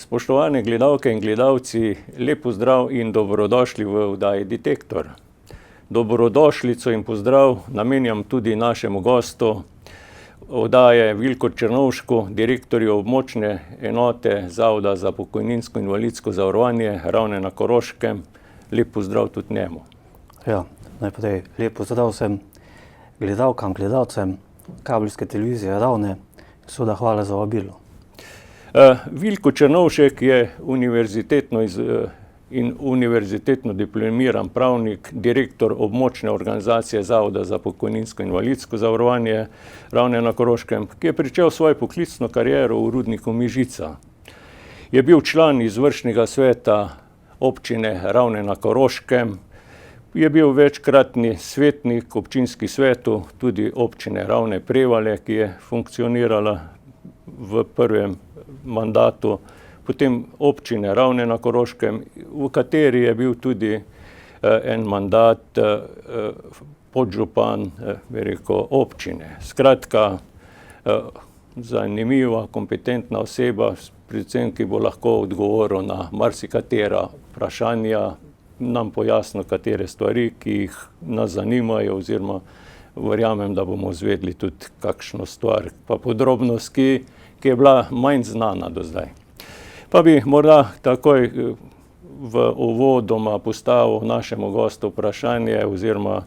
Spoštovane gledalke in gledalci, lep pozdrav in dobrodošli v oddaji Detektor. Dobrodošlico in pozdrav namenjam tudi našemu gostu oddaje Vilku Črnovšku, direktorju območne enote Zavoda za pokojninsko in invalidsko zavarovanje Ravne na Koroškem. Lep pozdrav tudi njemu. Ja, najprej lep pozdrav vsem gledalkam, gledalcem kabelske televizije Ravne. Seveda hvala za vabilo. Vilko Črnovšek je univerzitetno diplomiran pravnik, direktor območne organizacije Zavoda za pokojninsko in invalidsko zavarovanje Ravne na Koroškem, ki je pričel svojo poklicno kariero v rudniku Mežica. Je bil član izvršnega sveta občine Ravne na Koroškem, je bil večkratni svetnik občinskih svetov, tudi občine Ravne Prevalje, ki je funkcionirala v prvem mandatu, potem občine Ravne na Koroškem, v kateri je bil tudi en mandat podžupan, občine. Skratka, zanimiva, kompetentna oseba, predvsem, ki bo lahko odgovoril na marsikatera vprašanja, nam pojasnil katere stvari, ki jih nas zanimajo, oziroma verjamem, da bomo izvedeli tudi kakšno stvar, pa podrobnost, ki je bila manj znana do zdaj. Pa bi morda takoj v uvodoma postavil našemu gostu vprašanje oziroma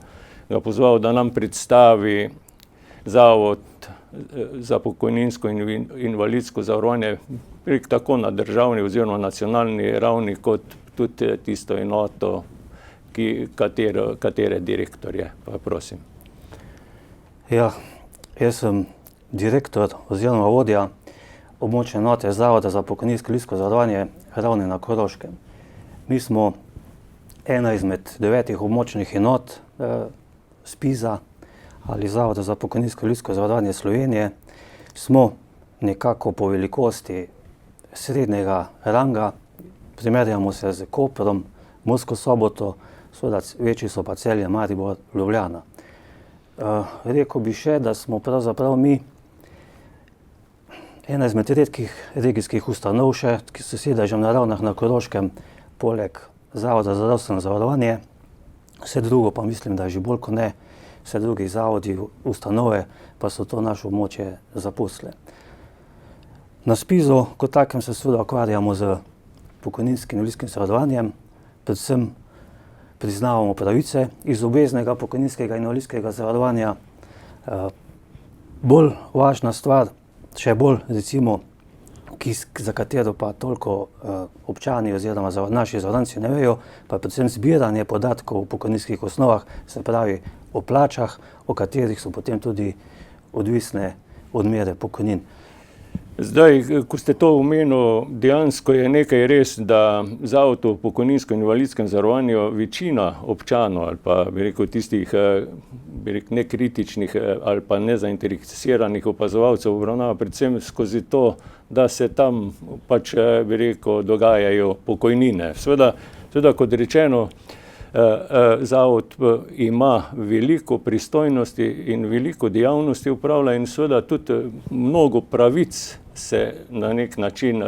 ga pozval, da nam predstavi Zavod za pokojninsko in invalidsko zavarovanje tako na državni oziroma nacionalni ravni, kot tudi tisto enoto, katere direktor je. Pa prosim. Ja, jaz sem direktor oziroma vodja območne enote Zavoda za pokojninsko in invalidsko zavarovanje Ravne na Koroškem. Mi smo ena izmed 9 območnih enot ZPIZ-a ali Zavoda za pokojninsko in invalidsko zavarovanje Slovenije. Smo nekako po velikosti srednjega ranga, primerjamo se z Koprom, Mursko Soboto, seveda večji so pa Celje, Maribor, Ljubljana. Rekel bi še, da smo pravzaprav mi ena izmed redkih regijskih ustanov še, ki so sedežem na Ravnah na Koroškem, poleg Zavoda za zdravstveno zavarovanje. Vse drugo pa mislim, da že bolj kot ne, vse drugi zavodi, ustanove pa so to naše območje zapustile. Na ZPIZ-u kot takem se seveda ukvarjamo z pokojninskim in invalidskim zavarovanjem, predvsem priznavamo pravice iz obveznega pokojninskega in invalidskega zavarovanja. Bolj važna stvar, še bolj recimo, za katero pa toliko občani oziroma naši zavarovanci ne vejo, pa je predvsem zbiranje podatkov o pokojninskih osnovah, se pravi o plačah, o katerih so potem tudi odvisne odmere pokojnin. Zdaj, ko ste to omenili, dejansko je nekaj res, da Zavod o pokojninskem in invalidskem zavarovanju večina občanov ali pa tistih nekritičnih ali pa nezainteresiranih opazovalcev obravnava predvsem skozi to, da se tam pač dogajajo pokojnine. Seveda, kot rečeno, Zavod ima veliko pristojnosti in veliko dejavnosti upravlja in seveda tudi mnogo pravic se na nek način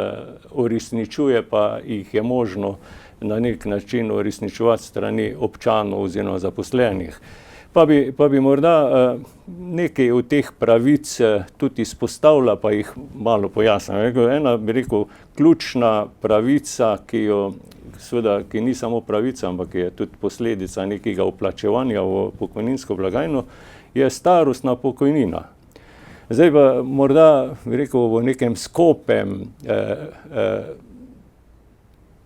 uresničuje, pa jih je možno na nek način uresničevati strani občanov oziroma zaposlenih. Pa bi morda nekaj od teh pravic tudi izpostavila, pa jih malo pojasnila. Ena, ključna pravica, ki ni samo pravica, ampak je tudi posledica nekega vplačevanja v pokojninsko blagajno, je starostna pokojnina. Zdaj pa morda, v nekem skopem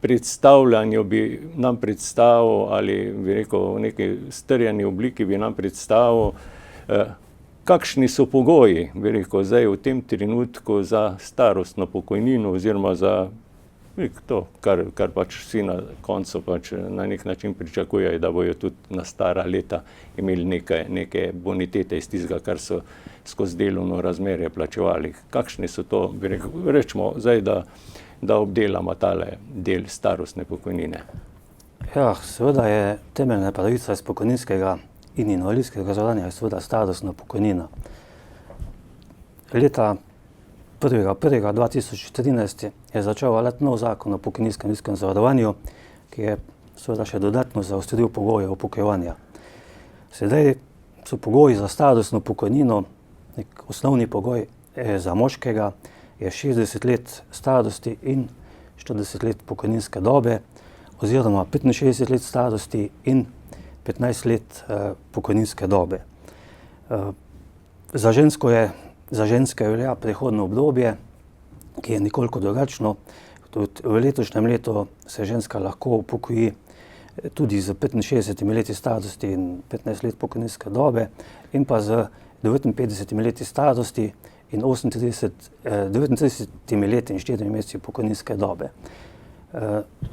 predstavljanju bi nam predstavil ali v neki strjeni obliki bi nam predstavil, kakšni so pogoji, zdaj v tem trenutku za starostno pokojnino oziroma za to, kar pač vsi na koncu pač na nek način pričakujejo, da bojo tudi na stara leta imeli neke bonitete iz tistega, kar so skozi delovno razmerje plačevali. Kakšni so to, rečemo zdaj, da obdelamo tale del starostne pokojnine? Ja, seveda je temeljna pravica iz pokojninskega in invalidskega zavarovanja seveda starostna pokojnina. Leta 1. 1. 2013 je začel veljati nov zakon o pokojninskem in invalidskem zavarovanju, ki je seveda še dodatno zaostril pogoje upokojevanja. Sedaj so pogoji za starostno pokojnino, nek osnovni pogoj za moškega je 60 let starosti in 40 let pokojninske dobe, oziroma 65 let starosti in 15 let pokojninske dobe. Za ženske velja prehodno obdobje, ki je nekoliko drugačno. Tudi v letošnjem letu se ženska lahko upokoji tudi z 65 leti starosti in 15 let pokojninske dobe in pa z 59 leti starosti in 39 leti in 4 meseci pokojninske dobe.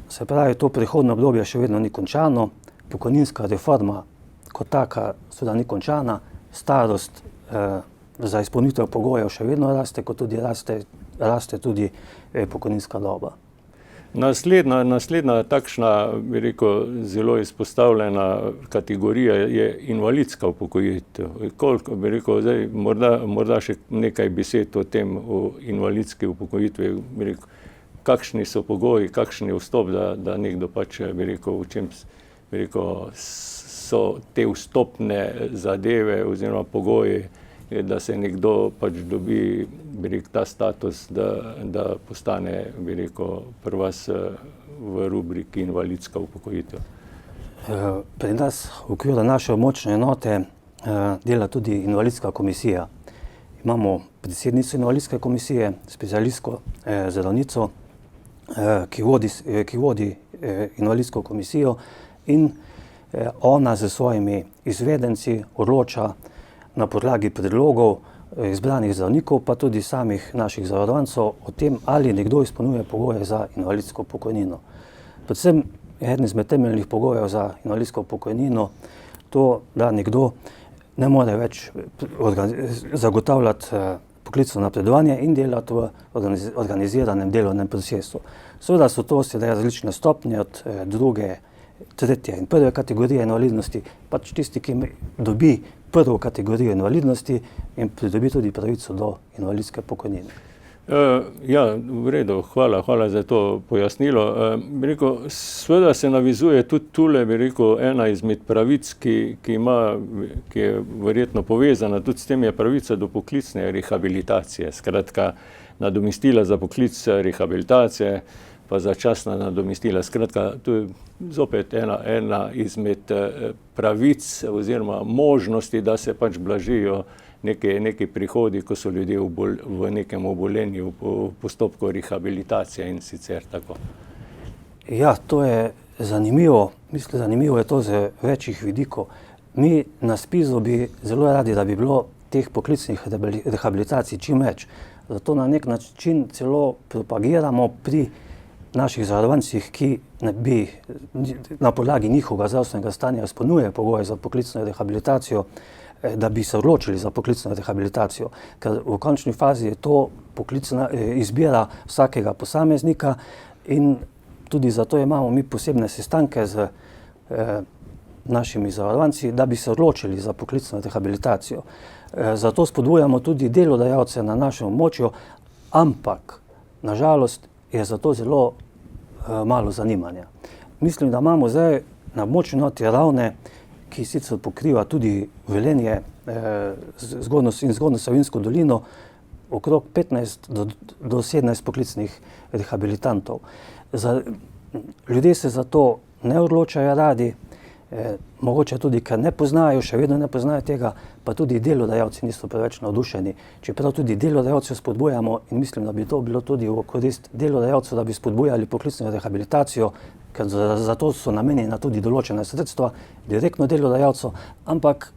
Se pravi, to prehodno obdobje še vedno ni končano, pokojninska reforma kot taka seveda ni končana, starost za izpolnitev pogojev še vedno raste, kot tudi raste tudi pokojninska doba. Naslednja takšna, bi rekel, zelo izpostavljena kategorija je invalidska upokojitev. Koliko, bi rekel, zdaj morda še nekaj besed o tem, o invalidski upokojitvi, bi rekel, kakšni so pogoji, kakšen je vstop, da nekdo pač, bi rekel, v čem, bi rekel, so te vstopne zadeve oziroma pogoji, da se nekdo pač dobi, bi rekel, ta status, da postane, bi rekel, pri vas v rubriki invalidska upokojitev. Pri nas v okviru naše območne enote dela tudi invalidska komisija. Imamo predsednico invalidske komisije, specialistko zdravnico, ki vodi invalidsko komisijo in ona s svojimi izvedenci odloča na podlagi predlogov izbranih zdravnikov, pa tudi samih naših zavarovancev o tem, ali nekdo izpolnjuje pogoje za invalidsko pokojnino. Predvsem eden izmed temeljnih pogojev za invalidsko pokojnino to, da nekdo ne more več zagotavljati poklicno napredovanje in delati v organiziranem delovnem procesu. Seveda so to sedaj različne stopnje od druge, tretje in prve kategorije invalidnosti, pač tisti, ki dobi prvo kategorijo invalidnosti in pridobi tudi pravico do invalidske pokojnine. Ja, v redu, hvala za to pojasnilo. Bi rekel, seveda se navizuje tudi tule, bi rekel, ena izmed pravic, ki je verjetno povezana tudi s tem, je pravica do poklicne rehabilitacije. Skratka, nadomestila za poklic rehabilitacije, pa začasna nadomestila. Skratka, to je zopet ena izmed pravic oziroma možnosti, da se pač blažijo neki prihodi, ko so ljudje v nekem obolenju, v postopku rehabilitacije in sicer tako. Ja, to je zanimivo. Mislim, zanimivo je to z večjih vidikov. Mi na SPIZ-u bi zelo radi, da bi bilo teh poklicnih rehabilitacij čim več. Zato na nek način celo propagiramo pri naših zavarovancih, ki bi na podlagi njihovega zdravstvenega stanja izpolnjuje pogoje za poklicno rehabilitacijo, da bi se odločili za poklicno rehabilitacijo. Ker v končni fazi je to poklicna izbira vsakega posameznika in tudi zato imamo mi posebne sestanke z našimi zavarovanci, da bi se odločili za poklicno rehabilitacijo. Zato spodbujamo tudi delodajalce na našem območju, ampak na žalost je za to zelo malo zanimanja. Mislim, da imamo zdaj na območju enoti Ravne, ki sicer pokriva tudi Velenje in Zgornjo Savinjsko dolino, okrog 15 do 17 poklicnih rehabilitantov. Ljudje se za to ne odločajo radi, mogoče tudi, ker ne poznajo, še vedno ne poznajo tega, pa tudi delodajalci niso preveč navdušeni. Čeprav tudi delodajalce spodbujamo in mislim, da bi to bilo tudi v korist delodajalcev, da bi spodbujali poklicno rehabilitacijo, ker za to so namenjena tudi določena sredstva direktno delodajalcev, ampak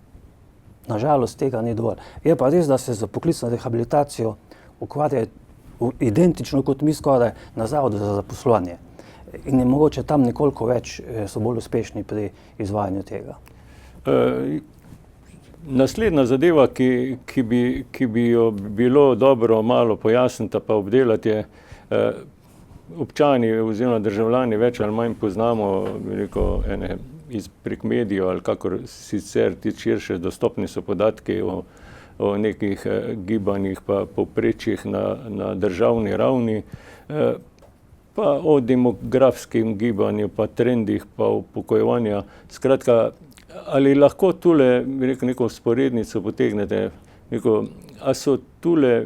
na žalost tega ni dovolj. Je pa res, da se z poklicno rehabilitacijo ukvarjajo identično kot mi skoraj na Zavodu za zaposlovanje. In je mogoče tam nekoliko več, so bolj uspešni pri izvajanju tega. Naslednja zadeva, ki bi jo bilo dobro malo pojasniti pa obdelati, je občani oziroma državljani več ali manj poznamo, bi rekel, ene prek medijev ali kakor sicer ti širše dostopni so podatki o nekih gibanjih pa povprečjih na državni ravni. pa o demografskem gibanju, pa trendih, pa upokojevanja. Skratka, ali lahko tule, bi rekel, neko vzporednico potegnete, a so tule,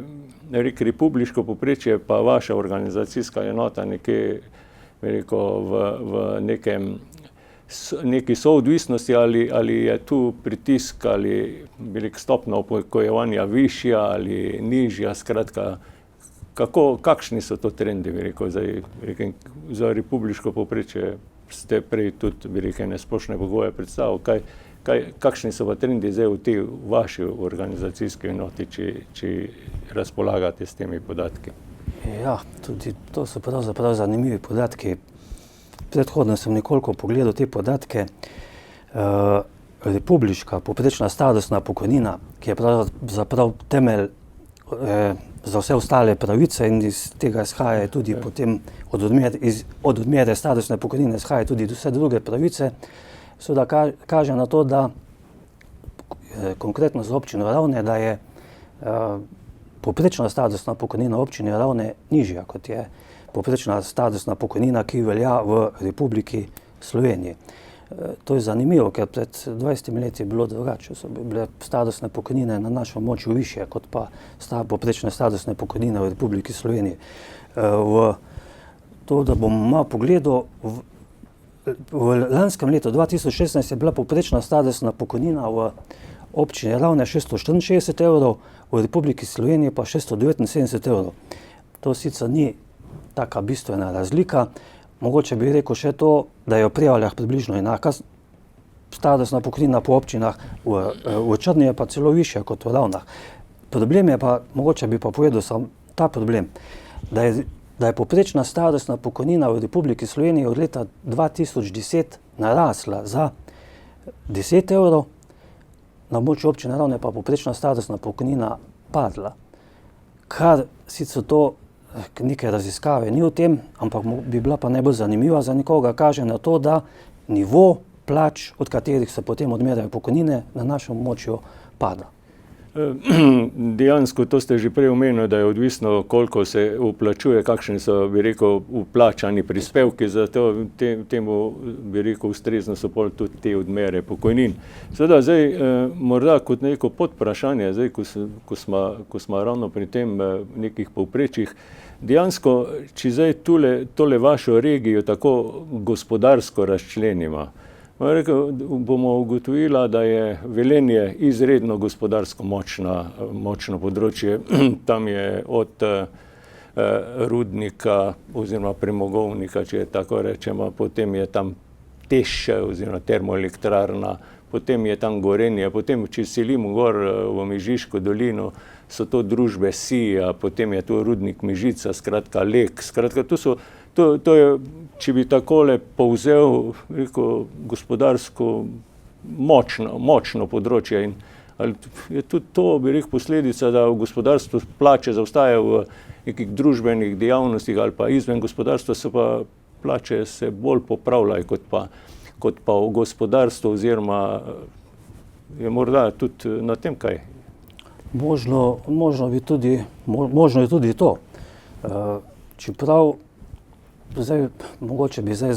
republiško povprečje pa vaša organizacijska enota nekje, bi rekel, v neki soodvisnosti, ali je tu pritisk, ali bi rekel, stopnja upokojevanja višja ali nižja, skratka, kakšni so to trendi, bi rekel, za republiško povprečje ste prej tudi, bi rekel, splošne pogoje predstavili, kakšni so pa trendi zdaj v tej vaši organizacijski enoti, če razpolagate s temi podatki? Ja, tudi to so pravzaprav zanimivi podatki. Predhodno sem nekoliko pogledal te podatke. Republiška povprečna starostna pokojnina, ki je pravzaprav temelj za vse ostale pravice in iz tega izhaja tudi potem od odmere starostne pokojnine izhaja tudi vse druge pravice, seveda kaže na to, da konkretno za občino Ravne, da je povprečna starostna pokojnina občine Ravne nižja, kot je povprečna starostna pokojnina, ki velja v Republiki Sloveniji. To je zanimivo, ker pred 20 leti je bilo drugače, so bile starostne pokojnine na našem območju višje, kot pa povprečne starostne pokojnine v Republiki Sloveniji. To, da bom malo pogledal, v lanskem letu 2016 je bila povprečna starostna pokojnina v občini Ravne 664 evrov, v Republiki Sloveniji pa 679 evrov. To sicer ni taka bistvena razlika. Mogoče bi rekel še to, da je v Prevaljah približno enaka starostna pokojnina po občinah, v Črni je pa celo višja kot v Ravnah. Problem je pa, mogoče bi pa povedal sam ta problem, da je povprečna starostna pokojnina v Republiki Sloveniji od leta 2010 narasla za 10 evrov, na območju občine Ravne pa povprečna starostna pokojnina padla. Kar sicer to neke raziskave ni o tem, ampak bi bila pa najbolj zanimiva za nekoga, kaže na to, da nivo plač, od katerih se potem odmerajo pokojnine, na našem območju pada. Dejansko, to ste že prej omenili, da je odvisno, koliko se vplačuje, kakšni so, bi rekel, vplačani prispevki, zato temu, bi rekel, ustrezno so pol tudi te odmere pokojnin. Seveda, zdaj, morda kot neko podvprašanje, zdaj, ko smo ravno pri tem nekih povprečjih, dejansko, če zdaj tole vašo regijo tako gospodarsko razčlenimo, bomo ugotovila, da je Velenje izredno gospodarsko močno področje. Tam je od rudnika oziroma premogovnika, če tako rečemo, potem je tam TEŠ oziroma termoelektrarna, potem je tam Gorenje, potem, če selimo gor v Mežiško dolino, so to družbe SIA, potem je to rudnik Mežica, skratka Lek, skratka to je, če bi takole povzel, rekel, gospodarsko močno področje in je tudi to, bi rekel, posledica, da v gospodarstvu plače zaostajajo v nekih družbenih dejavnostih ali pa izven gospodarstva, so pa plače se bolj popravljajo kot pa v gospodarstvu, oziroma je morda tudi na tem kaj. Možno je tudi to. Čeprav mogoče bi zdaj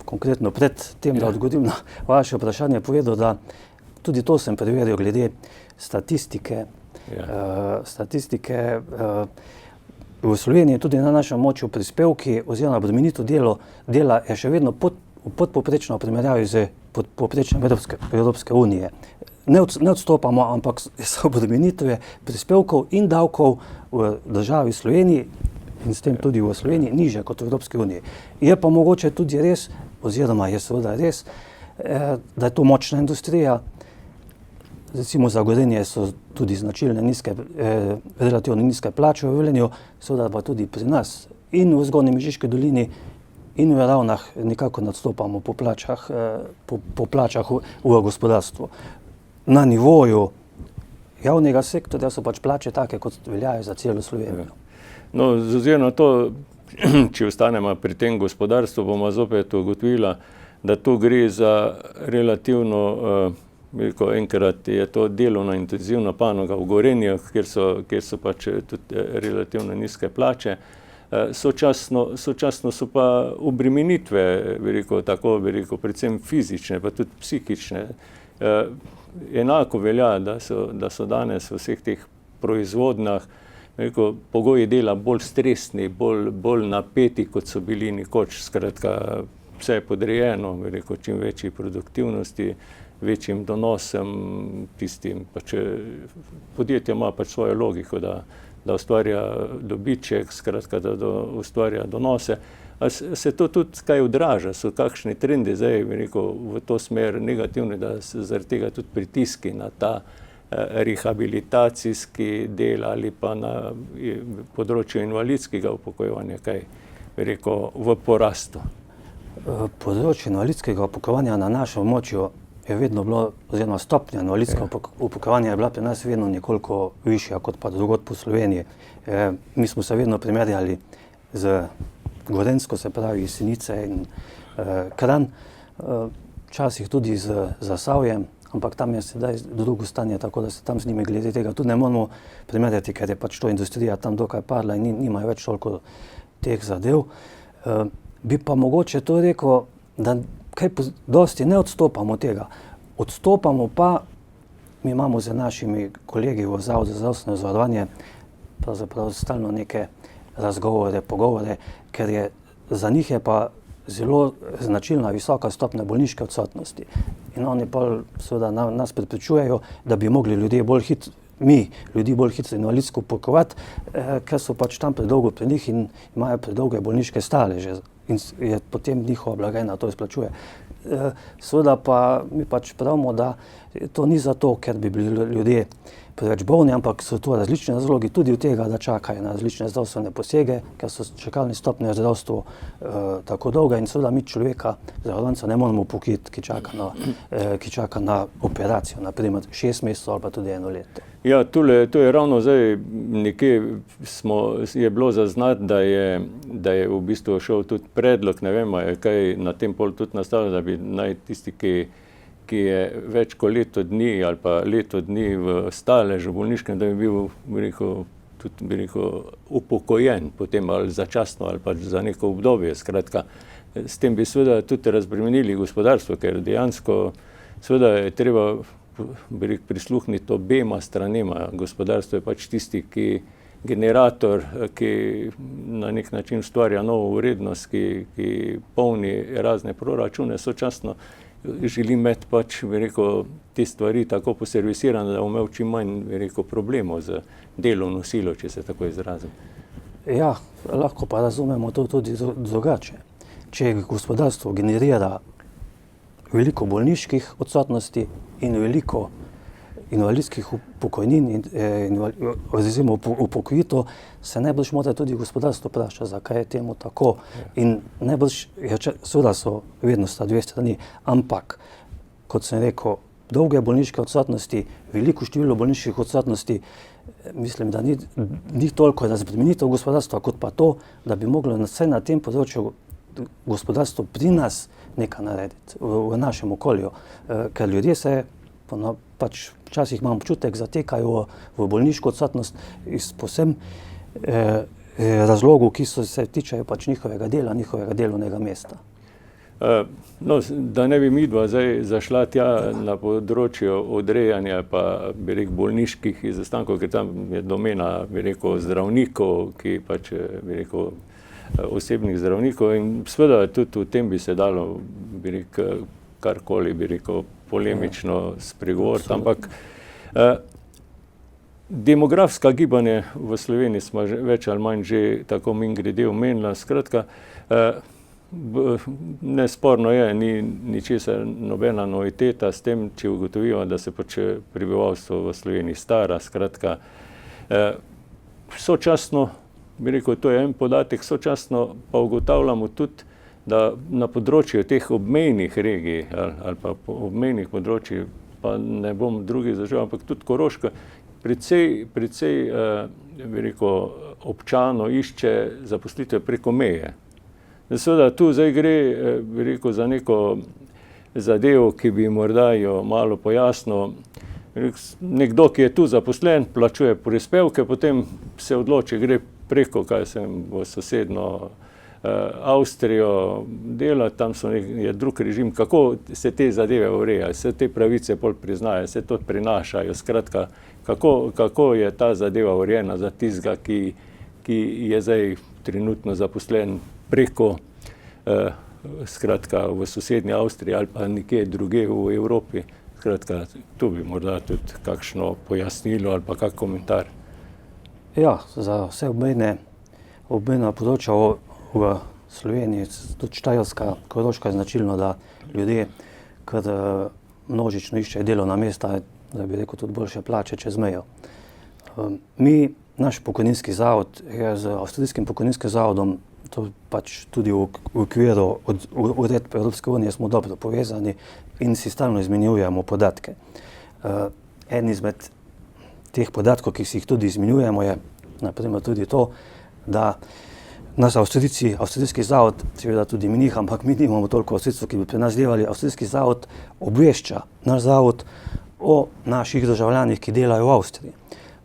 konkretno pred tem, da odgovorim na vaše vprašanje, povedal, da tudi to sem preveril glede statistike. V Sloveniji tudi na našem območju prispevki oziroma obremenitev dela je še vedno podpovprečno v primerjavi z povprečjem Evropske unije. Ne odstopamo, ampak so obremenitve prispevkov in davkov v državi Sloveniji in s tem tudi v Sloveniji nižje kot v Evropski uniji. Je pa mogoče tudi res, oziroma je seveda res, da je to močna industrija. Recimo za Gorenje so tudi značilne relativno nizke plače v Velenju, seveda pa tudi pri nas in v Zgornji Mežiški dolini in v Ravnah nekako nadstopamo po plačah v gospodarstvu. Na nivoju javnega sektorja so pač plače take, kot veljajo za celo Slovenijo. No, z ozirom na to, če ostanemo pri tem gospodarstvu, bomo zopet ugotovila, da tu gre za relativno, enkrat je to delovno intenzivna panoga v Gorenju, kjer so pač tudi relativno nizke plače. sočasno so pa obremenitve, predvsem fizične, pa tudi psihične. Enako velja, da so danes v vseh teh proizvodnjah pogoji dela bolj stresni, bolj napeti, kot so bili nekoč. Skratka, vse je podrejeno, čim večji produktivnosti, večjim donosem, tistim, podjetje ima svojo logiko, da ustvarja dobiček, skratka, da ustvarja donose. A se to tudi kaj odraža? So kakšni trendi zdaj, v to smer negativni, da se zaradi tega tudi pritiski na ta rehabilitacijski del ali pa na področju invalidskega upokojevanja, kaj v porastu? Področje invalidskega upokojevanja na našem območju je vedno bilo, oziroma stopnja invalidskega upokojevanja je bila pri nas vedno nekoliko višja kot pa drugod po Sloveniji. Mi smo se vedno primerjali z Gorenjsko, se pravi Jesenice in Kranj, včasih tudi z Zasavjem, ampak tam je sedaj drugo stanje, tako da se tam z njimi glede tega tudi ne moramo primerjati, ker je pač to industrija tam dokaj padla in nimajo več toliko teh zadev. Bi pa mogoče to rekel, da kaj dosti ne odstopamo tega. Odstopamo pa, mi imamo z našimi kolegi v Zavodu za zdravstveno zavarovanje pravzaprav stalno neke razgovore, pogovore, ker je za njih je pa zelo značilna visoka stopnja bolniške odsotnosti. In oni pa seveda nas prepričujejo, da bi mogli ljudi bolj hitro invalidsko upokojevati, ker so pač tam predolgo pri njih in imajo predolge bolniške staleže in je potem njihova blagajna to izplačuje. Seveda pa mi pač pravimo, da to ni zato, ker bi bili ljudje preveč bolni, ampak so to različni razlogi tudi od tega, da čakajo na različne zdravstvene posege, ker so čakalne stopnje v zdravstvu tako dolge in seveda mi človeka, zavarovanca, ne moremo upokojiti, ki čaka na operacijo, na primer 6 mesecev ali pa tudi 1 leto. Ja, to je ravno zdaj nekje je bilo zaznati, da je v bistvu šel tudi predlog, ne vem, je kaj na tem pol tudi nastalo, da bi naj tisti, ki je več kot leto dni ali pa leto dni v staležu bolniškem, da bi bil upokojen potem ali začasno ali pa za neko obdobje. Skratka, s tem bi seveda tudi razbremenili gospodarstvo, ker dejansko seveda je treba prisluhniti obema stranema. Gospodarstvo je pač tisti, generator, ki na nek način ustvarja novo vrednost, ki polni razne proračune, sočasno želi imeti pač, te stvari tako poservisirane, da bo imel čim manj, problemov z delovno silo, če se tako izrazim. Ja, lahko pa razumemo to tudi drugače. Če gospodarstvo generira veliko bolniških odsotnosti in veliko invalidskih upokojnin oziroma upokojitev, se najbrž mora tudi gospodarstvo vprašati, zakaj je temu tako. In najbrž, seveda so vedno sta dve strani, ampak, kot sem rekel, dolge bolniške odsotnosti, veliko število bolniških odsotnosti, mislim, da ni toliko razbremenitev gospodarstva, kot pa to, da bi moglo vsaj na tem področju gospodarstvo pri nas nekaj narediti, v našem okolju, ker ljudje se pač včasih imam občutek, zatekajo v bolniško odsotnost iz povsem razlogov, ki se tičejo pač njihovega dela, njihovega delovnega mesta. No, da ne bi midva zdaj zašla tja na področju odrejanja pa bolniških izostankov, ker tam je domena zdravnikov, ki pač osebnih zdravnikov in seveda tudi o tem bi se dalo karkoli polemično spregovoriti, ampak demografska gibanja v Sloveniji smo več ali manj že tako mimogrede omenila. Skratka, nesporno je, ni ničesar nobena noviteta s tem, če ugotovijo, da se pač prebivalstvo v Sloveniji stara. Skratka, sočasno, to je en podatek, sočasno pa ugotavljamo tudi, da na področju teh obmejnih regij ali pa obmejnih področij, pa ne bom drugih zažal, ampak tudi Koroška, precej občanov išče zaposlitev preko meje. Seveda tu zdaj gre, za neko zadevo, ki bi morda jo malo pojasnil. Nekdo, ki je tu zaposlen, plačuje prispevke, potem se odloči, gre preko, v sosedno Avstrijo dela, tam je drug režim, kako se te zadeve urejajo, se te pravice pol priznajo, se to prinašajo, skratka, kako je ta zadeva urejena za tistega, ki je zdaj trenutno zaposlen preko, skratka, v sosednji Avstriji ali pa nekje druge v Evropi. Skratka, tu bi morda tudi kakšno pojasnilo ali pa kak komentar. Ja, za vse obmejna področja v Sloveniji, tudi Štajerska, Koroška je značilno, da ljudje kar množično iščejo delovna mesta, da bi rekel tudi boljše plače čez mejo. Naš pokojninski zavod je z avstrijskim pokojninskim zavodom, to pač tudi v okviru uredb Evropske unije smo dobro povezani in si stalno izmenjujemo podatke. En izmed teh podatkov, ki si jih tudi izmenjujemo, je naprimer tudi to, da naš avstrijski zavod, seveda tudi mi njih, ampak mi nimamo toliko avstrijcev, ki bi pri nas delali, avstrijski zavod obvešča naš zavod o naših državljanih, ki delajo v Avstriji.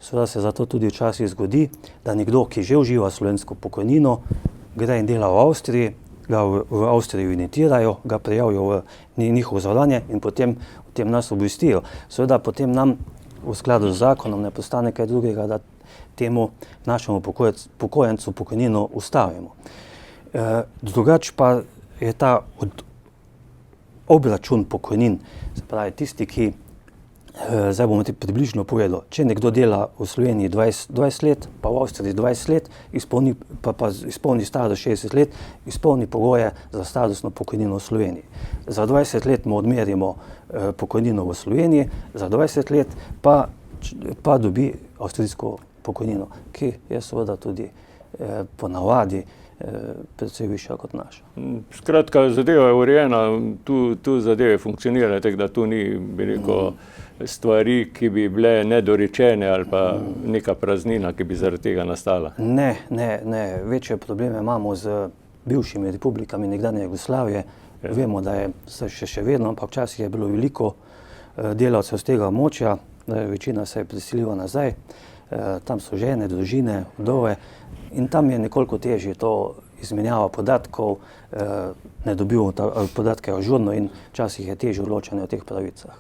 Seveda se zato tudi včasih zgodi, da nekdo, ki že uživa slovensko pokojnino, gre in dela v Avstriji, ga v Avstriji evidentirajo, ga prijavijo v njihovo zavarovanje in potem o tem nas obvestijo. Seveda potem nam v skladu z zakonom ne postane kaj drugega, da temu našemu upokojencu pokojnino ustavimo. Drugače pa je ta obračun pokojnin, se pravi tisti, ki, zdaj bomo ti približno povedal, če nekdo dela v Sloveniji 20 let, pa v Avstriji 20 let, izpolni starost 60 let, izpolni pogoje za starostno pokojnino v Sloveniji. Za 20 let mu odmerimo pokojnino v Sloveniji, za 20 let pa dobi avstrijsko pokojnino, ki je seveda tudi ponavadi predvsej višja kot naša. Skratka, zadeva je urejena, tu zadeve funkcionirajo, tako da tu ni, bi rekel, stvari, ki bi bile nedorečene ali pa neka praznina, ki bi zaradi tega nastala. Ne. Večje probleme imamo z bivšimi republikami nekdanje Jugoslavije. Vemo, da je še vedno, ampak včasih je bilo veliko delavcev z tega območja, večina se je preselila nazaj. Tam so žene, družine, vdove in tam je nekoliko težje to izmenjava podatkov, ne dobimo podatke ažurno in včasih je težje odločanje o teh pravicah.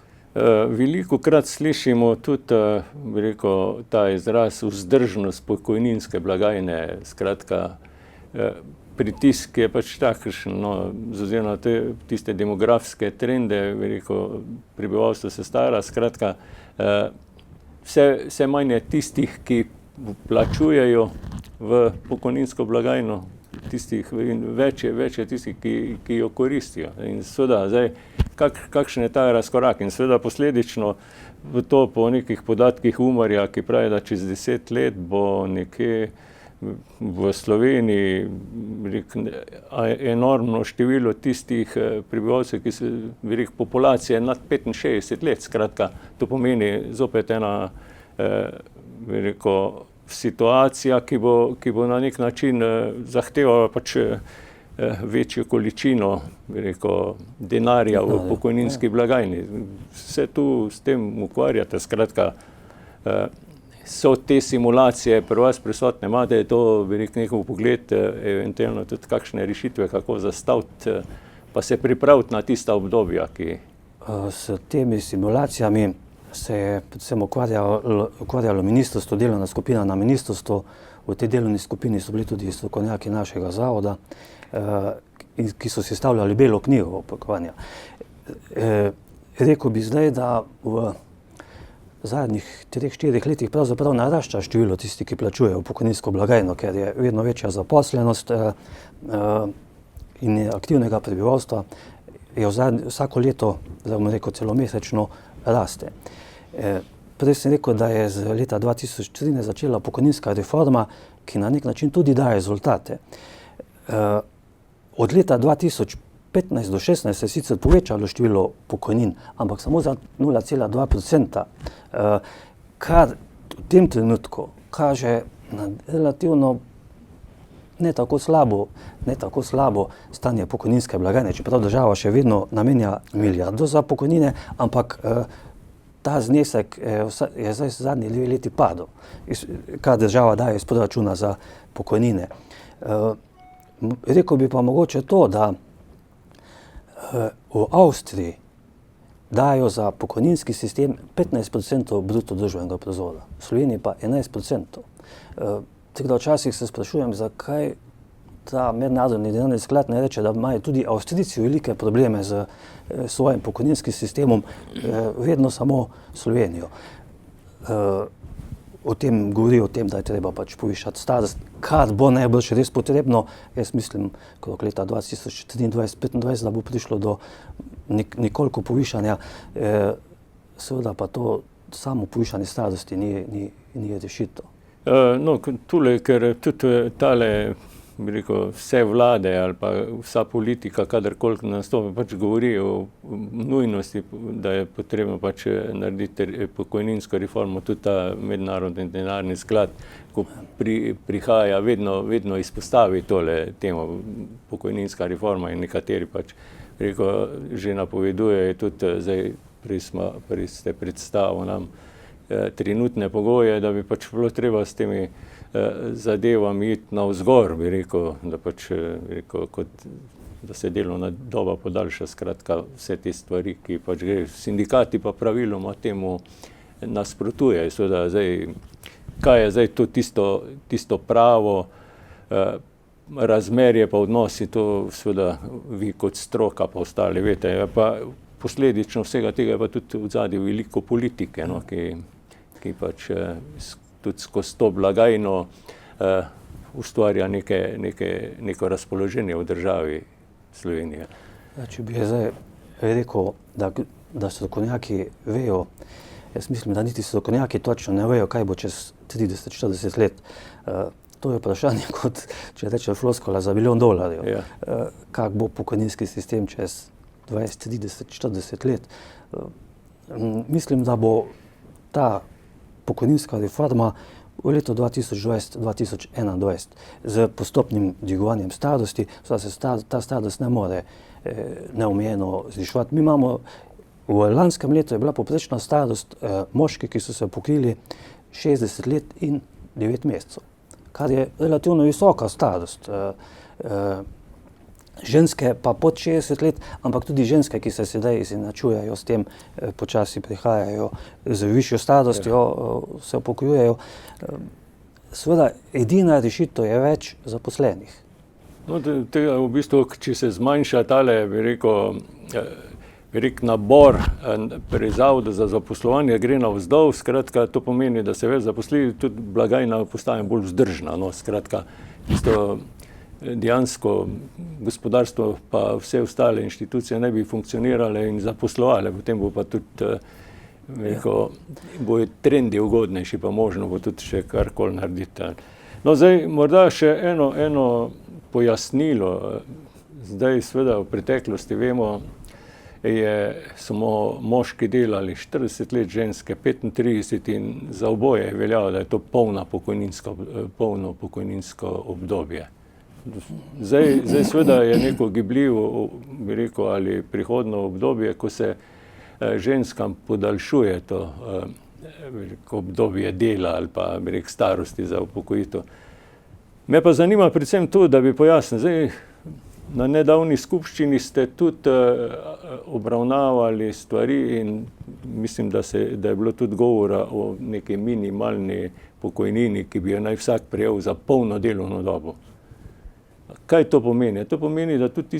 Velikokrat slišimo tudi, bi rekel, ta izraz vzdržnost pokojninske blagajne, skratka, pritisk je pač takšen, z oziroma tiste demografske trende, bi rekel, prebivalstvo se stara, skratka, vse manj je tistih, ki plačujejo v pokojninsko blagajno, več je tistih, ki jo koristijo. In seveda, zdaj, kakšen je ta razkorak? In seveda posledično to po nekih podatkih Umarja, ki pravi, da čez 10 let bo nekje v Sloveniji enormno število tistih prebivalcev, ki so, bi rekel, populacije nad 65 let. Skratka, to pomeni zopet ena, bi rekel, situacija, ki bo na nek način zahtevala pač večjo količino, bi rekel, denarja v pokojninski blagajni. Se tu s tem ukvarjate, skratka, so te simulacije pri vas prisotne, imate to, bi rekel, nekaj pogled, eventualno tudi kakšne rešitve, kako zastaviti, pa se pripraviti na tista obdobja, ki... S temi simulacijami se je predvsem ukvarjalo ministrstvo, delovna skupina na ministrstvu. V tej delovni skupini so bili tudi strokovnjaki našega zavoda, ki so sestavljali belo knjigo upokojevanja. Rekel bi zdaj, da v zadnjih 3-4 letih pravzaprav narašča število tistih, ki plačujejo pokojninsko blagajno, ker je vedno večja zaposlenost in aktivnega prebivalstva je vsako leto, zdaj bom rekel, celomesečno raste. Prej sem rekel, da je z leta 2013 začela pokojninska reforma, ki na nek način tudi daje rezultate. Od leta 2015 do 2016 se je sicer povečalo število pokojnin, ampak samo za 0,2%, kar v tem trenutku kaže na relativno ne tako slabo stanje pokojninske blagajne, čeprav država še vedno namenja milijardo za pokojnine, ampak ta znesek je zdaj zadnji 2 leti padel, kar država daje iz proračuna za pokojnine. Rekel bi pa mogoče to, da v Avstriji dajo za pokojninski sistem 15% bruto družbenega proizvoda, v Sloveniji pa 11%. Tako da včasih se sprašujem, zakaj ta mednarodni denarni sklad ne reče, da imajo tudi Avstrijci velike probleme z svojim pokojninskim sistemom, vedno samo Slovenijo. O tem govori, o tem, da je treba pač povišati starost, kar bo najbolj res potrebno. Jaz mislim, okrog leta 2023-2025, da bo prišlo do nekoliko povišanja, seveda pa to samo povišanje starosti ni rešitev. No, tule, ker tudi tale, bi rekel, vse vlade ali pa vsa politika, kadarkoli nastopi, pač govori o nujnosti, da je potrebno pač narediti pokojninsko reformo, tudi ta mednarodni denarni sklad, ko prihaja, vedno izpostavi tole temo pokojninska reforma in nekateri pač, rekel, že napovedujejo tudi zdaj, prej ste predstavili nam trenutne pogoje, da bi pač bilo treba s temi zadevami iti navzgor, bi rekel, da pač, da se delovna doba podaljša, skratka vse te stvari, ki pač gre. Sindikati pa praviloma temu nasprotujejo, seveda zdaj, kaj je zdaj to tisto pravo razmerje pa odnosi, to seveda vi kot stroka pa ostali veste, pa posledično vsega tega je pa tudi v zadnji veliko politike, no, ki pač tudi skozi to blagajno ustvarja neko razpoloženje v državi Slovenije. Če bi zdaj rekel, da strokovnjaki vejo, jaz mislim, da niti strokovnjaki točno ne vejo, kaj bo čez 30-40 let. To je vprašanje, kot če reče floskola, za $1 milijon. Ja. Kak bo pokojninski sistem čez 20, 30, 40 let. Mislim, da bo ta pokojninska reforma v letu 2020-2021 z postopnim dvigovanjem starosti, se ta starost ne more neomejeno zviševati. Mi imamo, v lanskem letu je bila povprečna starost moški, ki so se upokojili 60 let in 9 mesecev, kar je relativno visoka starost. Ženske pa pod 60 let, ampak tudi ženske, ki se sedaj izenačujejo s tem, počasi prihajajo z višjo starostjo, se upokojujejo. Seveda, edina rešitev je več zaposlenih. No, tega v bistvu, če se zmanjša tale, bi rekel, nabor pri Zavodu za zaposlovanje, gre navzdol, skratka, to pomeni, da se več zaposli, tudi blagajna postaja bolj vzdržna, no, skratka, tisto dejansko gospodarstvo pa vse ostale inštitucije ne bi funkcionirale in zaposlovale, potem bo pa tudi, bojo trendi ugodnejši, pa možno bo tudi še karkoli narediti. No, zdaj, morda še eno pojasnilo. Zdaj, seveda, v preteklosti vemo, smo moški delali 40 let, ženske 35 in za oboje je veljalo, da je to polno pokojninsko obdobje. Zdaj seveda je neko gibljivo, bi rekel, ali prihodno obdobje, ko se ženskam podaljšuje to obdobje dela ali pa, bi rekel, starosti za upokojitev. Me pa zanima predvsem to, da bi pojasnil, zdaj na nedavni skupščini ste tudi obravnavali stvari in mislim, da je bilo tudi govora o neki minimalni pokojnini, ki bi jo naj vsak prejel za polno delovno dobo. Kaj to pomeni? To pomeni, da tudi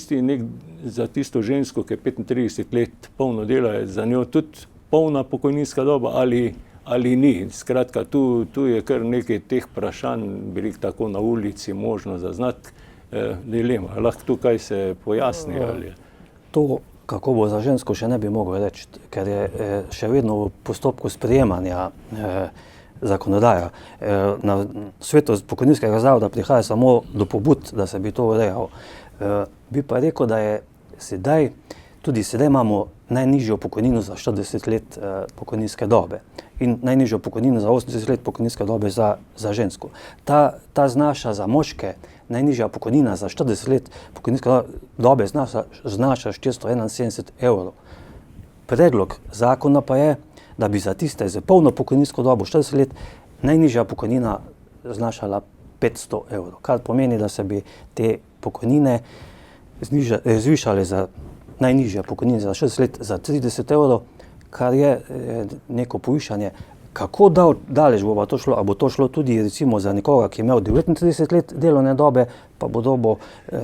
za tisto žensko, ki je 35 let polno dela, je za njo tudi polna pokojninska doba ali ni. Skratka, tu je kar nekaj teh vprašanj, bi rekel, tako na ulici možno zaznati dilema. Lahko tukaj se pojasni ali? To, kako bo za žensko, še ne bi mogel reči, ker je še vedno v postopku sprejemanja zakonodaja. Na svetu pokojninskega zavoda prihaja samo do pobud, da se bi to urejalo. Bi pa rekel, da je tudi sedaj imamo najnižjo pokojnino za 40 let pokojninske dobe in najnižjo pokojnino za 80 let pokojninske dobe za žensko. Ta znaša za moške, najnižja pokojnina za 40 let pokojninske dobe znaša 471 evrov. Predlog zakona pa je, da bi za tiste z polno pokojninsko dobo 40 let najnižja pokojnina znašala 500 evrov, kar pomeni, da se bi te pokojnine zvišale za najnižja pokojnina za 60 let za 30 evrov, kar je neko povišanje. Kako daleč bo to šlo? A bo to šlo tudi recimo za nekoga, ki je imel 39 let delovne dobe, pa bo dobil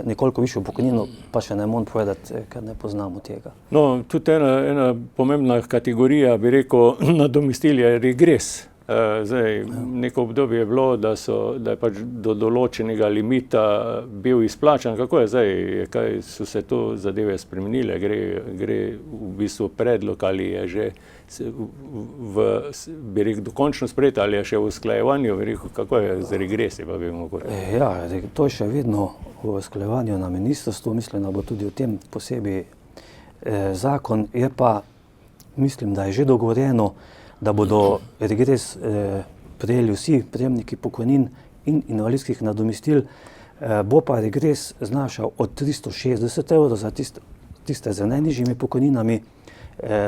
nekoliko višjo pokojnino, pa še ne morem povedati, ker ne poznamo tega. No, tudi ena pomembna kategorija, bi rekel, nadomestil je regres. Zdaj, neko obdobje je bilo, da je pač do določenega limita bil izplačan. Kako je zdaj? Kaj so se to zadeve spremenile? Gre v bistvu predlog ali je že bi rekel, dokončno sprejet ali je še v usklajevanju? Bi rekel, kako je z regresi? Pa bi mogoče. Ja, to je še vedno v usklajevanju na ministrstvu. Mislim, da bo tudi o tem posebej zakon. Je pa, mislim, da je že dogovorjeno, da bodo regres prejeli vsi prejemniki pokojnin in invalidskih nadomestil, bo pa regres znašal od 360 evrov za tiste z najnižjimi pokojninami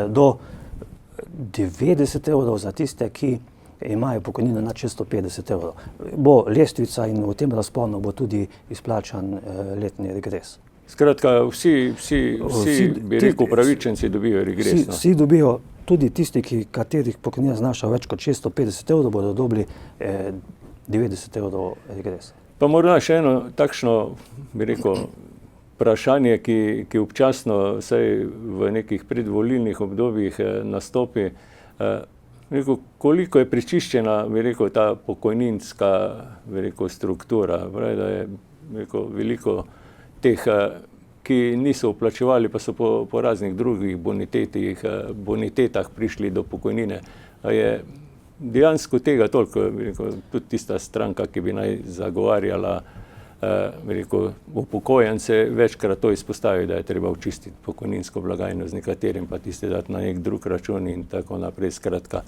do 90 evrov za tiste, ki imajo pokojnino nad 650 evrov. Bo lestvica in v tem razponu bo tudi izplačan letni regres. Skratka, vsi bi rekel, upravičenci dobijo regres. Vsi dobijo, tudi tisti, katerih pokojnina znaša več kot 650 evrov, bodo dobili 90 evrov regresa. Pa morda še eno takšno, bi rekel, vprašanje, ki občasno vsaj v nekih predvolilnih obdobjih nastopi. Rekel, koliko je prečiščena, bi rekel, ta pokojninska, bi rekel, struktura? Pravi, da je, bi rekel, veliko teh, ki niso vplačevali, pa so po raznih drugih bonitetah prišli do pokojnine. A je dejansko tega toliko, bi rekel, tudi tista stranka, ki bi naj zagovarjala, bi rekel, upokojence, večkrat to izpostavi, da je treba očistiti pokojninsko blagajno z nekaterim, pa tiste dati na nek drug račun in tako naprej. Skratka,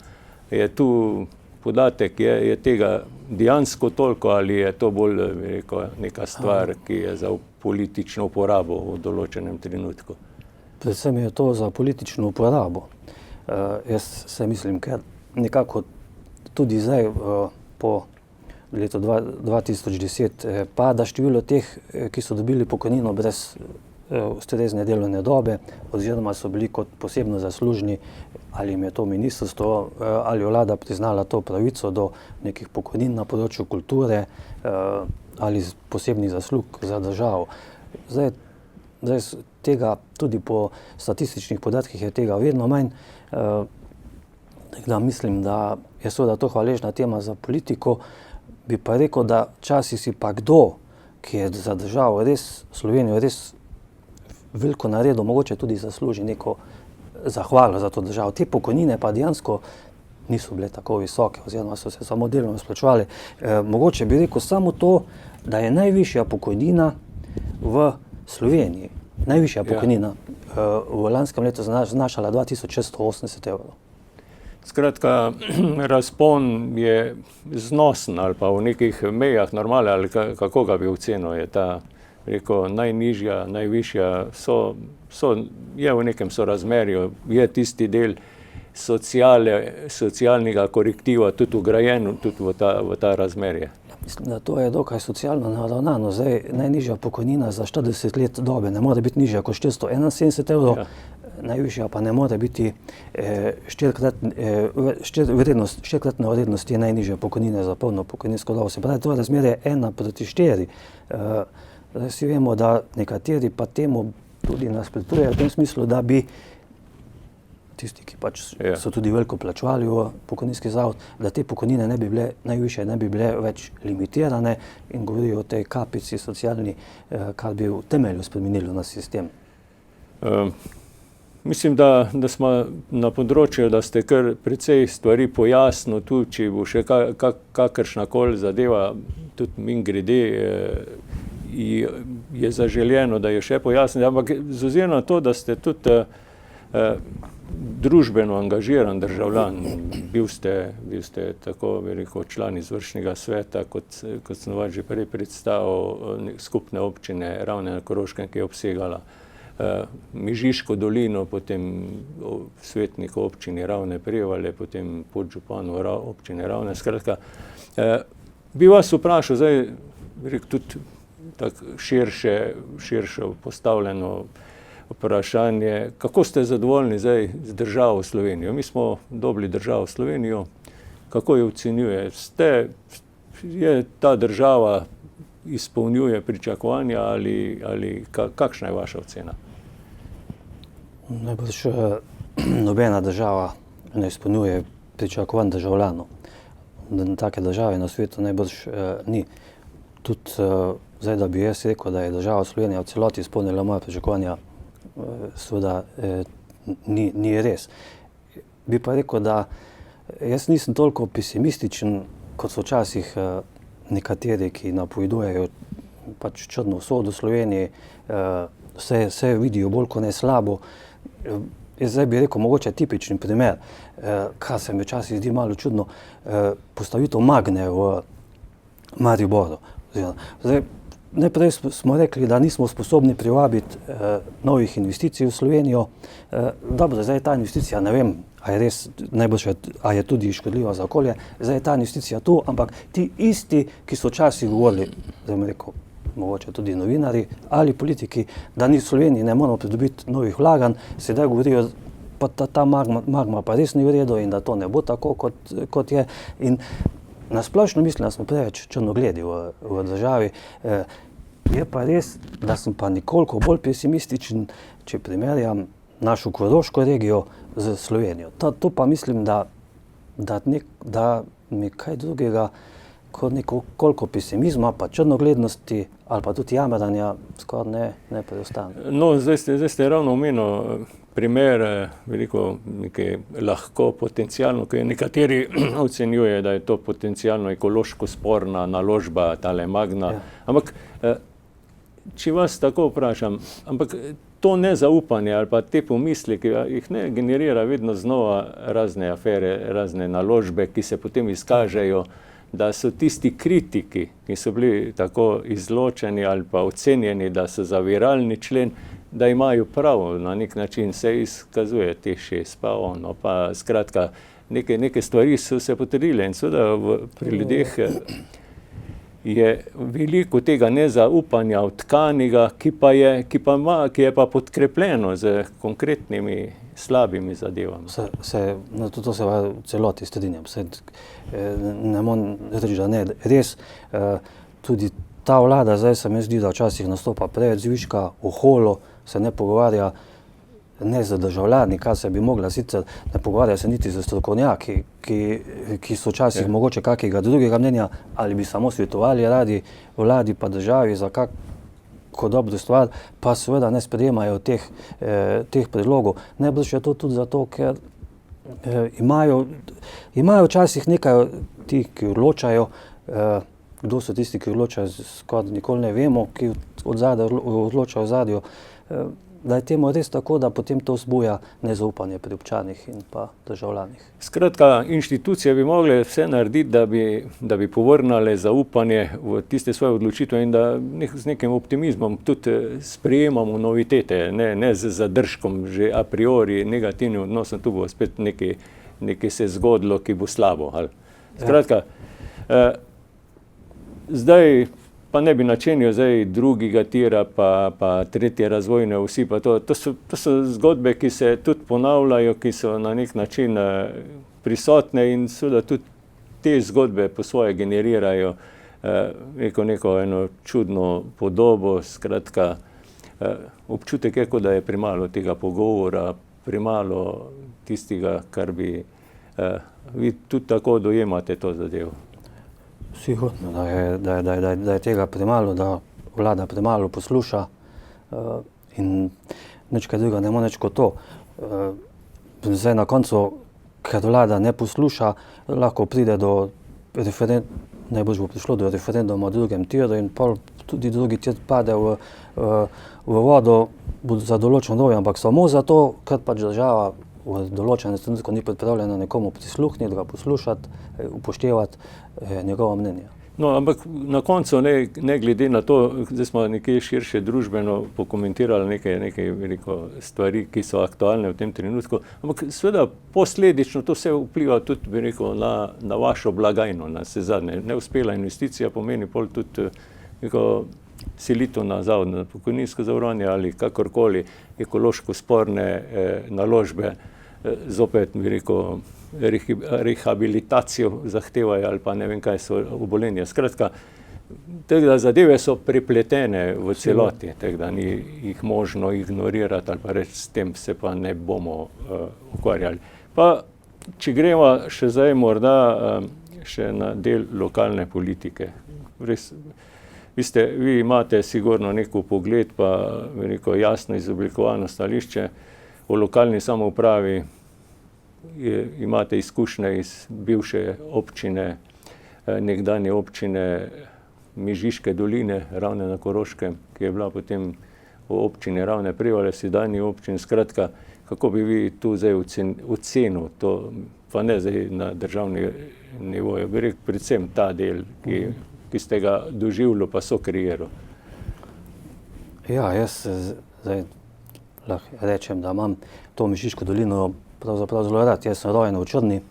je tu podatek, je tega dejansko toliko ali je to bolj, bi rekel, neka stvar, ki je za politično uporabo v določenem trenutku? Predvsem je to za politično uporabo. Jaz se mislim, ker nekako tudi zdaj po letu 2010 pada število teh, ki so dobili pokojnino brez ustrezne delovne dobe oziroma so bili kot posebno zaslužni, ali jim je to ministrstvo ali vlada priznala to pravico do nekih pokojnin na področju kulture ali posebnih zaslug za državo. Zdaj tega tudi po statističnih podatkih je tega vedno manj. Da mislim, da je seveda to hvaležna tema za politiko, bi pa rekel, da včasih si pa kdo, ki je za državo res, Slovenijo res veliko naredil, mogoče tudi zasluži neko zahvalo za to državo. Te pokojnine pa dejansko niso bile tako visoke oziroma so se samo delno izplačevale. Mogoče bi rekel samo to, da je najvišja pokojnina v Sloveniji, najvišja pokojnina v lanskem letu znašala 2680 evrov. Skratka, razpon je znosen ali pa v nekih mejah normale, ali kako ga bi ocenil, je ta, rekel, najnižja, najvišja, je v nekem sorazmerju, je tisti del socialnega korektiva tudi ugrajen tudi v ta razmerje. Mislim, da to je dokaj socialno naravnano. Zdaj, najnižja pokojnina za 40 let dobe ne more biti nižja kot 471 evrov, najvišja pa ne more biti štirikratna vrednost te najnižje pokojnine za polno pokojninsko dobo. Se pravi, to razmerje je 1:4. Zdaj vsi vemo, da nekateri pa temu tudi nasprotujejo v tem smislu, da bi tisti, ki pač so tudi veliko plačevali v pokojninski zavod, da te pokojnine ne bi bile najvišje, ne bi bile več limitirane in govorijo o tej kapici socialni, kar bi v temelju spremenilo na sistem. Mislim, da smo na področju, da ste kar precej stvari pojasnili, tudi če bo še kakršnakoli zadeva, tudi mimogrede, je zaželjeno, da jo še pojasnite, ampak z ozirom na to, da ste tudi družbeno angažiran državljan, bil ste tako, bi rekel, član izvršnega sveta, kot sem vas že prej predstavil, skupne občine Ravne na Koroškem, ki je obsegala Mežiško dolino, potem svetnik občini Ravne Prevalje, potem podžupan občine Ravne. Skratka, bi vas vprašal, zdaj tudi tako širše postavljeno vprašanje, kako ste zadovoljni zdaj z državo Slovenijo? Mi smo dobili državo Slovenijo, kako jo ocenjuje? Je ta država izpolnjuje pričakovanja ali kakšna je vaša ocena? Najbrž nobena država ne izpolnjuje pričakovanj državljanov. Take države na svetu najbrž ni. Tudi zdaj, da bi jaz rekel, da je država Slovenija v celoti izpolnila moja pričakovanja, seveda ni res. Bi pa rekel, da jaz nisem toliko pesimističen, kot so včasih nekateri, ki napovedujejo pač črno usodo Sloveniji, vse vidijo bolj kot ne slabo. Jaz zdaj bi rekel, mogoče tipičen primer, kar se mi včasih zdi malo čudno, postavitev Magne v Mariboru. Zdaj, najprej smo rekli, da nismo sposobni privabiti novih investicij v Slovenijo. Dobro, zdaj ta investicija, ne vem, a je res najboljše, a je tudi škodljiva za okolje, zdaj je ta investicija tu, ampak ti isti, ki so včasih govorili, zdaj mi rekel, mogoče tudi novinari ali politiki, da ni v Sloveniji ne moramo pridobiti novih vlaganj, sedaj govorijo, pa ta magma pa res ni v redu in da to ne bo tako, kot je. In nasplošno mislim, da smo preveč črnogledi v državi. Je pa res, da sem pa nekoliko bolj pesimističen, če primerjam našo Koroško regijo z Slovenijo. To pa mislim, da mi kaj drugega kot nekoliko pesimizma, pa črnoglednosti ali pa tudi jamaranja skoraj ne preostane. No, zdaj ste ravno omenil primer, veliko nekaj lahko potencialno, ki nekateri ocenjuje, da je to potencialno ekološko sporna naložba, tale Magna. Ja. Ampak, če vas tako vprašam, ampak to nezaupanje ali pa te pomisleke, jih ne generira vedno znova razne afere, razne naložbe, ki se potem izkažejo, da so tisti kritiki, ki so bili tako izločeni ali pa ocenjeni, da so zaviralni člen, da imajo prav, na nek način se izkazuje teh 6, pa ono, pa skratka, neke stvari so se potrdile in seveda pri ljudeh je veliko tega nezaupanja odkanega, ki je pa podkrepljeno z konkretnimi slabimi zadevami. To se v celoti strinjam. Ne morem reči, da ne. Res, tudi ta vlada, zdaj se mi zdi, da včasih nastopa preveč zviška, oholo, se ne pogovarja ne z državljani, kar se bi mogla sicer, ne pogovarja se niti z strokovnjaki, ki so včasih mogoče kakega drugega mnenja, ali bi samo svetovali radi vladi pa državi za kako dobro stvar, pa seveda ne sprejemajo teh predlogov. Najbrž je to tudi zato, ker imajo včasih nekaj ti, ki odločajo, kdo so tisti, ki odločajo, skoraj nikoli ne vemo, ki odločajo v ozadju, da je temu res tako, da potem to vzbuja nezaupanje pri občanih in pa državljanih. Skratka, inštitucije bi mogle vse narediti, da bi povrnile zaupanje v tiste svoje odločitve in da z nekim optimizmom tudi sprejemamo novitete, ne z zadržkom, že a priori negativnim odnosom, tu bo spet nekaj se zgodilo, ki bo slabo. Skratka, zdaj pa ne bi načenil zdaj drugega tira, pa tretje razvojne osi, pa to so zgodbe, ki se tudi ponavljajo, ki so na nek način prisotne in seveda tudi te zgodbe po svoje generirajo neko eno čudno podobo, skratka, občutek je, kot da je premalo tega pogovora, premalo tistega, kar bi, vi tudi tako dojemate to zadevo. Sigurno, da je tega premalo, da vlada premalo posluša in nič kaj druga ne more reči kot to. Zdaj na koncu, ker vlada ne posluša, lahko pride do najbolj bo prišlo do referenduma o drugem tiru in pol tudi drugi tir pade v vodo za določen obdobje, ampak samo zato, ker pač država v določenem trenutku ni pripravljena nekomu prisluhniti, ga poslušati, upoštevati njegovo mnenje. No, ampak na koncu, ne glede na to, zdaj smo nekje širše družbeno pokomentirali nekaj stvari, ki so aktualne v tem trenutku, ampak seveda posledično to vse vpliva tudi, na vašo blagajno, na vse zadnje. Neuspela investicija pomeni pol tudi selitev na Zavod za pokojninsko zavarovanje ali kakorkoli ekološko sporne naložbe, zopet rehabilitacijo zahtevajo ali pa ne vem kaj so obolenja. Skratka, da zadeve so prepletene v celoti, tako da ni jih možno ignorirati ali pa reči, s tem se pa ne bomo ukvarjali. Pa, če gremo še zdaj morda še na del lokalne politike. Res, vi imate sigurno neko pogled pa neko jasno izoblikovano stališče o lokalni samoupravi, imate izkušnje iz bivše občine, nekdanje občine Mežiške doline, Ravne na Koroškem, ki je bila potem v občini Ravne Prevalje, sedanji občini. Skratka, kako bi vi tu zdaj ocenil to, pa ne zdaj na državni nivoju, bi rekel predvsem ta del, ki ste ga doživljali pa so kreiral? Ja, jaz zdaj lahko rečem, da imam to Mežiško dolino pravzaprav zelo rad. Jaz sem rojen v Črni,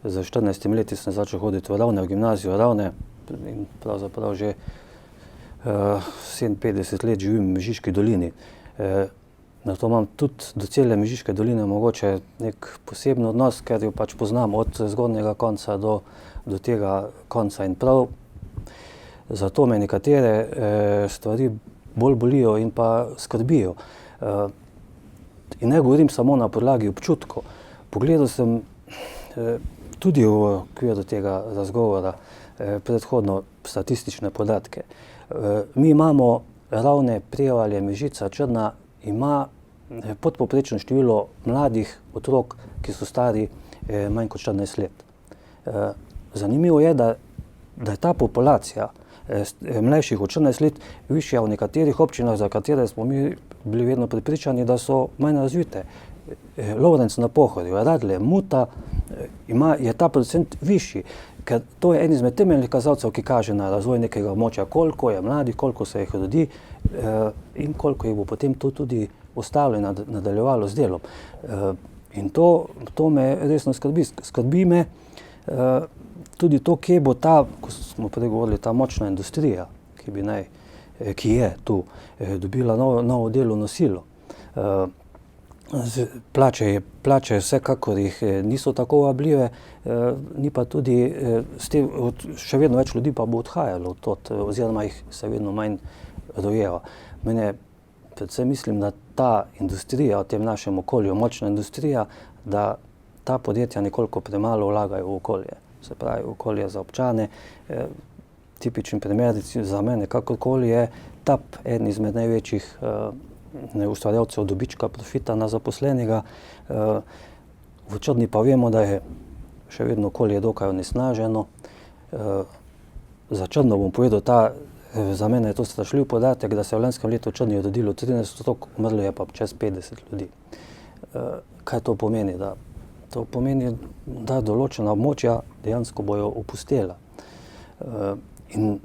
z 14 leti sem začel hoditi v Ravne, v gimnazijo Ravne in pravzaprav že 57 let živim v Mežiški dolini. Zato imam tudi do cele Mežiške doline mogoče nek poseben odnos, ker jo pač poznam od zgornjega konca do tega konca in prav zato me nekatere stvari bolj bolijo in pa skrbijo. In ne govorim samo na podlagi občutkov. Pogledal sem tudi v okviru tega razgovora predhodno statistične podatke. Mi imamo Ravne, Prevalje, Mežica, Črna ima podpovprečno število mladih otrok, ki so stari manj kot 14 let. Zanimivo je, da je ta populacija mlajših od 14 let višja v nekaterih občinah, za katere smo mi bili vedno prepričani, da so manj razvite. Lovrenc na Pohorju, Radlje, Muta, je ta procent višji, ker to je en izmed temeljnih kazalcev, ki kaže na razvoj nekega območja, koliko je mladih, koliko se jih rodi in koliko jih bo potem to tudi ostalo in nadaljevalo z delom. In to me resno skrbi. Skrbi me tudi to, kje bo ta, ko smo prej govorili, ta močna industrija, ki je tu, dobila novo delovno silo. Plače vsekakor jih niso tako vabljive, ni pa tudi, še vedno več ljudi pa bo odhajalo oziroma jih se vedno manj rojeva. Mene predvsem mislim, da ta industrija v tem našem okolju, močna industrija, da ta podjetja nekoliko premalo vlagajo v okolje. Se pravi, okolje za občane. Tipičen primer za mene, kakorkoli je TAP, eden izmed največjih ustvarjalcev dobička, profita na zaposlenega. V Črni pa vemo, da je še vedno okolje dokaj onesnaženo. Za Črno bom povedal, za mene je to strašljiv podatek, da se je v lanskem letu v Črni rodilo 13 otrok, umrlo je pa čez 50 ljudi. Kaj to pomeni? To pomeni, da določena območja dejansko bojo opustela. In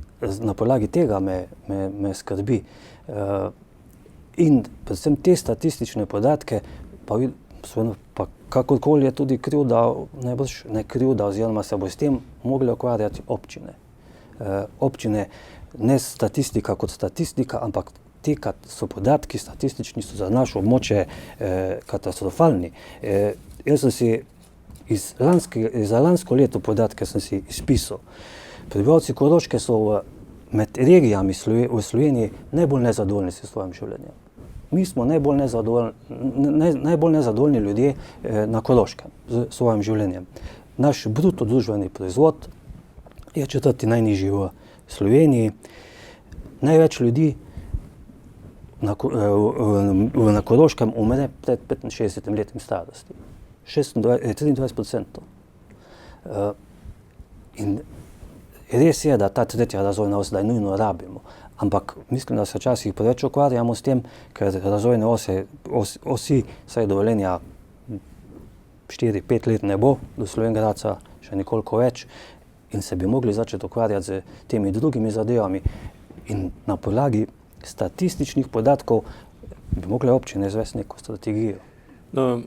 na podlagi tega me skrbi. In predvsem te statistične podatke, pa kakorkoli je tudi krivda, najbrž ne krivda, oziroma se bo s tem mogli ukvarjati občine. Občine, ne statistika kot statistika, ampak ti so podatki statistični, so za naše območje katastrofalni. Jaz sem si za lansko leto podatke sem si izpisal. Prebivalci Koroške so med regijami v Sloveniji najbolj nezadovoljni s svojim življenjem. Mi smo najbolj nezadovoljni ljudje na Koroškem s svojim življenjem. Naš bruto družbeni proizvod je 4. najnižji v Sloveniji. Največ ljudi na Koroškem umre pred 65 letom starosti. 23%. In res je, da ta tretja razvojna os zdaj nujno rabimo, ampak mislim, da se včasih preveč ukvarjamo s tem, ker razvojne osi, saj dovoljenja 4-5 let ne bo, do Slovenj Gradca še nekoliko več. in se bi mogli začeti ukvarjati z temi drugimi zadevami. In na podlagi statističnih podatkov bi mogle občine izvesti neko strategijo. No,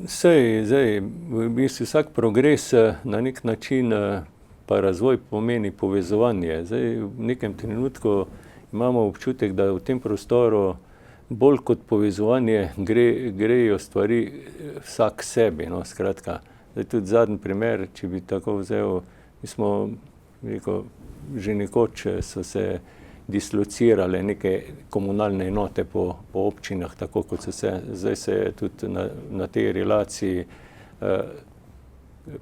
zdaj, v bistvu vsak progres na nek način pa razvoj pomeni povezovanje. Zdaj, v nekem trenutku imamo občutek, da v tem prostoru bolj kot povezovanje grejo stvari vsak sebi, no, skratka. Zdaj, tudi zadnji primer, če bi tako vzel, mi smo, že nekoč so se dislocirale neke komunalne enote po občinah, tako kot so se, zdaj se je tudi na tej relaciji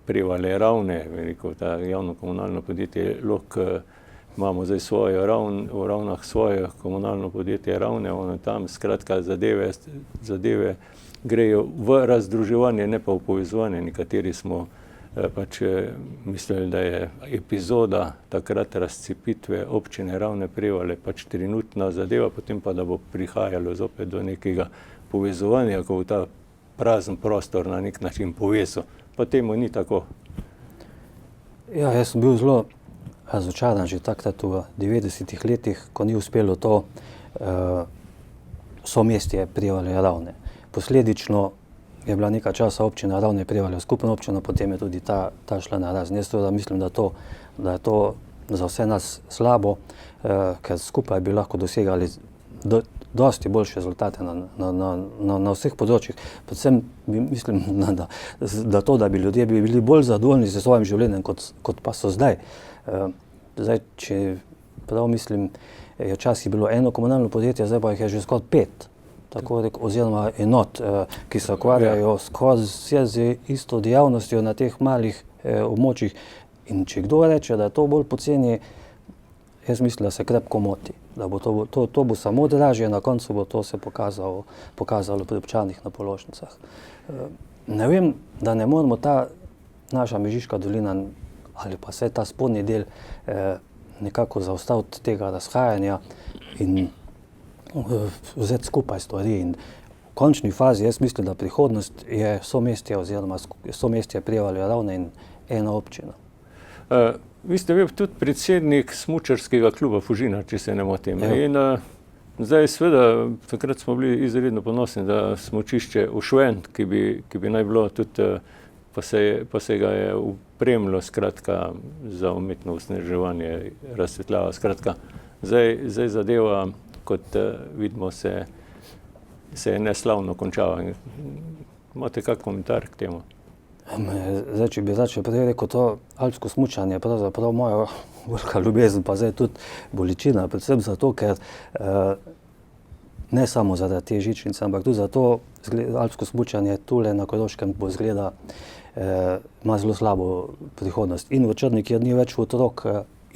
Prevalje Ravne, ta javno komunalno podjetje Lok, imamo zdaj svojo v Ravnah svoje komunalno podjetje Ravne, ono tam, skratka, zadeve grejo v razdruževanje, ne pa v povezovanje. Nekateri smo pač mislili, da je epizoda takrat razcepitve občine Ravne Prevalje pač trenutna zadeva, potem pa, da bo prihajalo zopet do nekega povezovanja, ko bo ta prazen prostor na nek način povezal. Pa temu ni tako. Ja, jaz sem bil zelo razočaran že takrat v 90-ih letih, ko ni uspelo to somestje Prevalje Ravne. Posledično je bila nekaj časa občina Ravne Prevalje skupna občina, potem je tudi ta šla na razen. Jaz seveda mislim, da je to za vse nas slabo, ker skupaj bi lahko dosegali dosti boljše rezultate na vseh področjih. Predvsem mislim, da bi ljudje bili bolj zadovoljni s svojim življenjem, kot pa so zdaj. Zdaj, če prav mislim, je včasih bilo eno komunalno podjetje, zdaj pa jih je že skoraj 5. Tako oziroma enot, ki se ukvarjajo skozi z isto dejavnostjo na teh malih območjih. In če kdo reče, da je to bolj poceni, jaz mislim, da se krepko moti. Da bo to bo samo dražje, na koncu bo to se pokazalo pri občanih na položnicah. Ne vem, da ne moramo ta naša Mežiška dolina ali pa vse ta spodnji del nekako zaustaviti tega razhajanja in vzeti skupaj stvari. In v končni fazi jaz mislim, da prihodnost je somestje oziroma somestje Prevalje Ravne in ena občina. Vi ste bil tudi predsednik smučarskega kluba Fužina, če se ne motim. In zdaj seveda, takrat smo bili izredno ponosni, da smučišče Ušven, ki bi naj bilo tudi, pa se ga je opremilo, skratka, za umetno osneževanje, razsvetljava, skratka. Zdaj zadeva, kot vidimo, se je neslavno končala. Imate kak komentar k temu? Zdaj, če bi začel prej rekel, to alpsko smučanje je pravzaprav moja velika ljubezen, pa zdaj tudi bolečina, predvsem zato, ker ne samo zaradi te žičnice, ampak tudi zato alpsko smučanje tule na Koroškem bo izgleda, ima zelo slabo prihodnost. In v Črni, kjer ni več otrok,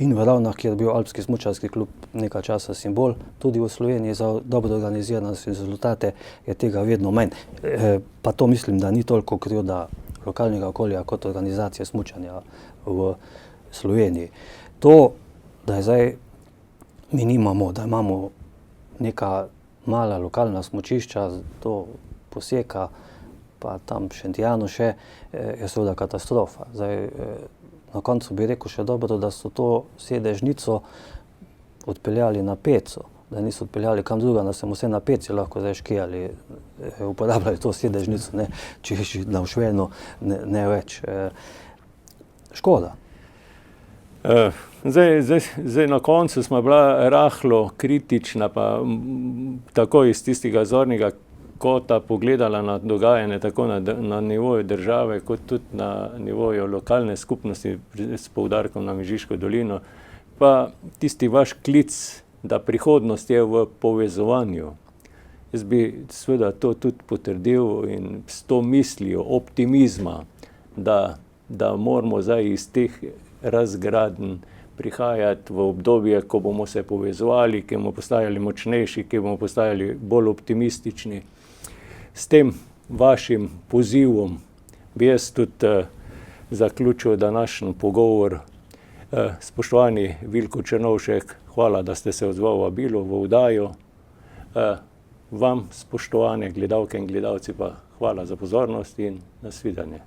in v Ravnah, kjer je bil alpski smučarski klub nekaj časa simbol, tudi v Sloveniji za dobro organiziranost in rezultate je tega vedno manj. Pa to mislim, da ni toliko krivda lokalnega okolja kot organizacije smučanja v Sloveniji. To, da je zdaj mi nimamo, da imamo neka mala lokalna smučišča, to Poseka, pa tam Šentjanu še, je seveda katastrofa. Zdaj, na koncu bi rekel še dobro, da so to sedežnico odpeljali na Peco, da niso odpeljali kam druga, da sem vse na Peci lahko zdaj škijali, uporabljali to sedežnico, ne, če na Ušvenu ne več. Škoda. Zdaj na koncu smo bila rahlo kritična, pa tako iz tistega zornega kota pogledala na dogajanje tako na nivoju države, kot tudi na nivoju lokalne skupnosti s poudarkom na Mežiško dolino. Pa tisti vaš klic, da prihodnost je v povezovanju. Jaz bi seveda to tudi potrdil in s to mislijo optimizma, da moramo zdaj iz teh razgradenj prihajati v obdobje, ko bomo se povezovali, ki bomo postajali močnejši, ki bomo postajali bolj optimistični. S tem vašim pozivom bi jaz tudi zaključil današnji pogovor. Spoštovani Vilko Črnovšek, hvala, da ste se odzval vabilu v oddajo. Vam, spoštovane gledalke in gledalci, pa hvala za pozornost in nasvidenje.